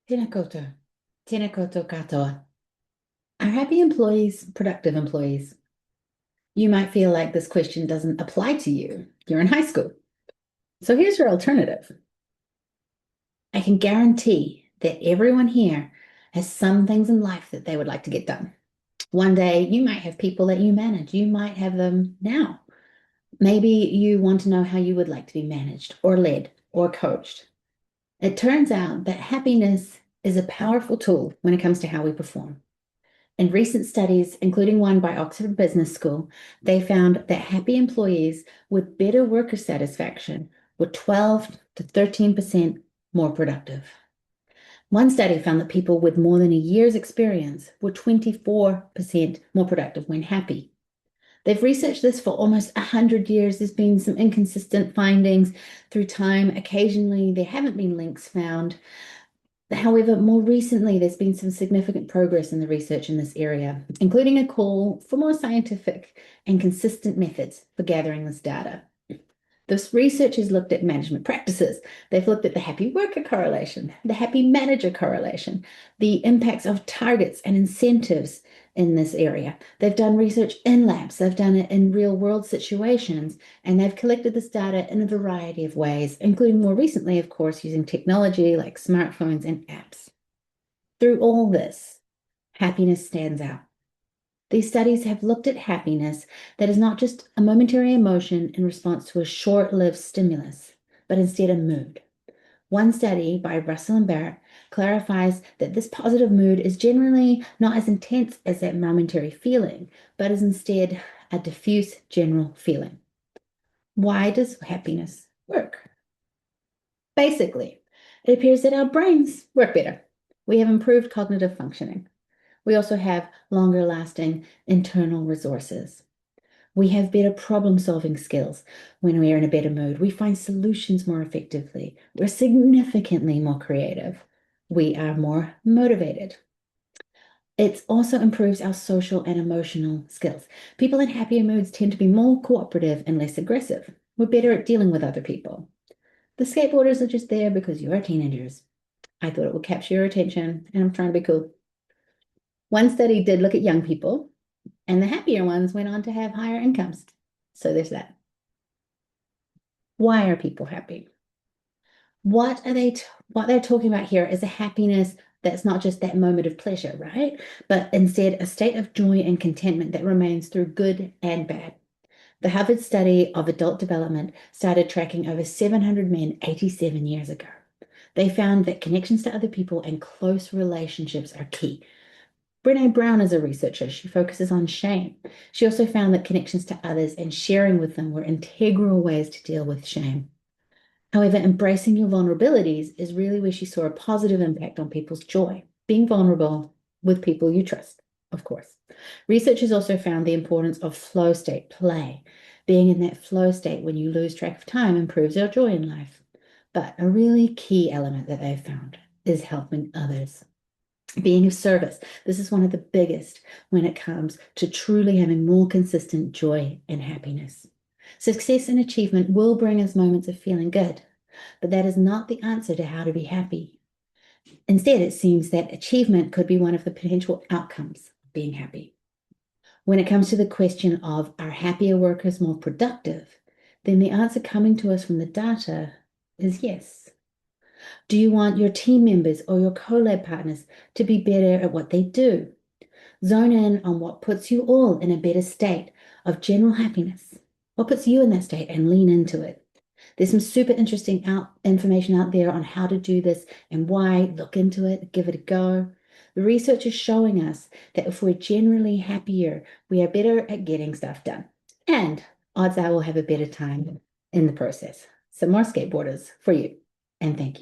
Tēnā koutou. Tēnā koutou katoa. Are happy employees productive employees? You might feel like this question doesn't apply to you. You're in high school. So here's your alternative. I can guarantee that everyone here has some things in life that they would like to get done. One day you might have people that you manage. You might have them now. Maybe you want to know how you would like to be managed or led or coached. It turns out that happiness is a powerful tool when it comes to how we perform. In recent studies, including one by Oxford Business School, they found that happy employees with better worker satisfaction were 12 to 13% more productive. One study found that people with more than a year's experience were 24% more productive when happy. They've researched this for almost 100 years. There's been some inconsistent findings through time. Occasionally, there haven't been links found. However, more recently, there's been some significant progress in the research in this area, including a call for more scientific and consistent methods for gathering this data. This research has looked at management practices. They've looked at the happy worker correlation, the happy manager correlation, the impacts of targets and incentives in this area. They've done research in labs, they've done it in real world situations, and they've collected this data in a variety of ways, including more recently, of course, using technology like smartphones and apps. Through all this, happiness stands out. These studies have looked at happiness that is not just a momentary emotion in response to a short-lived stimulus, but instead a mood. One study by Russell and Barrett clarifies that this positive mood is generally not as intense as that momentary feeling, but is instead a diffuse general feeling. Why does happiness work? Basically, it appears that our brains work better. We have improved cognitive functioning. We also have longer lasting internal resources. We have better problem-solving skills when we are in a better mood. We find solutions more effectively. We're significantly more creative. We are more motivated. It also improves our social and emotional skills. People in happier moods tend to be more cooperative and less aggressive. We're better at dealing with other people. The skateboarders are just there because you are teenagers. I thought it would capture your attention, and I'm trying to be cool. One study did look at young people, and the happier ones went on to have higher incomes. So there's that. Why are people happy? What they're talking about here is a happiness that's not just that moment of pleasure, right? But instead a state of joy and contentment that remains through good and bad. The Harvard study of adult development started tracking over 700 men 87 years ago. They found that connections to other people and close relationships are key. Brené Brown is a researcher. She focuses on shame. She also found that connections to others and sharing with them were integral ways to deal with shame. However, embracing your vulnerabilities is really where she saw a positive impact on people's joy, being vulnerable with people you trust, of course. Researchers also found the importance of flow state play. Being in that flow state when you lose track of time improves our joy in life. But a really key element that they found is helping others. Being of service. This is one of the biggest when it comes to truly having more consistent joy and happiness. Success and achievement will bring us moments of feeling good, but that is not the answer to how to be happy. Instead, it seems that achievement could be one of the potential outcomes of being happy. When it comes to the question of are happier workers more productive, then the answer coming to us from the data is yes. Do you want your team members or your collab partners to be better at what they do? Zone in on what puts you all in a better state of general happiness. What puts you in that state and lean into it. There's some super interesting information out there on how to do this and why. Look into it, give it a go. The research is showing us that if we're generally happier, we are better at getting stuff done. And odds are we'll have a better time in the process. Some more skateboarders for you. And thank you.